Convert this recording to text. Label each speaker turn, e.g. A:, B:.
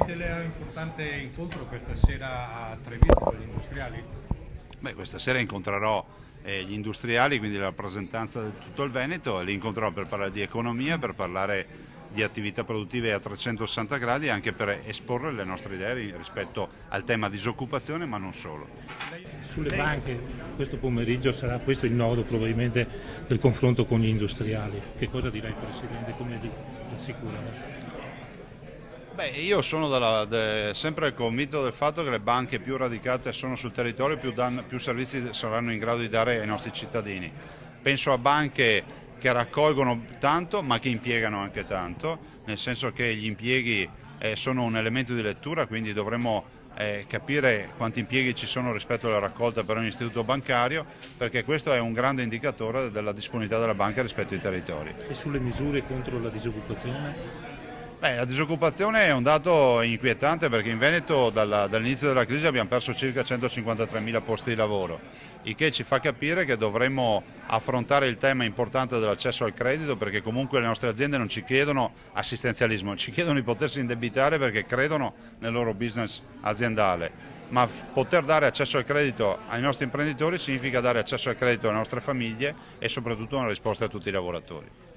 A: Ritenete importante incontro questa sera a Treviso con gli industriali?
B: Beh, questa sera incontrerò gli industriali, quindi la rappresentanza di tutto il Veneto, e li incontrerò per parlare di economia, per parlare di attività produttive a 360 gradi e anche per esporre le nostre idee rispetto al tema disoccupazione, ma non solo.
C: Sulle banche, questo pomeriggio sarà questo il nodo probabilmente del confronto con gli industriali. Che cosa dirà il Presidente? Come li rassicura?
B: Beh, io sono sempre convinto del fatto che le banche più radicate sono sul territorio, più servizi saranno in grado di dare ai nostri cittadini. Penso a banche che raccolgono tanto ma che impiegano anche tanto, nel senso che gli impieghi sono un elemento di lettura, quindi dovremmo capire quanti impieghi ci sono rispetto alla raccolta per ogni istituto bancario, perché questo è un grande indicatore della disponibilità della banca rispetto ai territori.
C: E sulle misure contro la disoccupazione?
B: Beh, la disoccupazione è un dato inquietante perché in Veneto dall'inizio della crisi abbiamo perso circa 153.000 posti di lavoro, il che ci fa capire che dovremmo affrontare il tema importante dell'accesso al credito, perché comunque le nostre aziende non ci chiedono assistenzialismo, ci chiedono di potersi indebitare perché credono nel loro business aziendale. Ma poter dare accesso al credito ai nostri imprenditori significa dare accesso al credito alle nostre famiglie e soprattutto una risposta a tutti i lavoratori.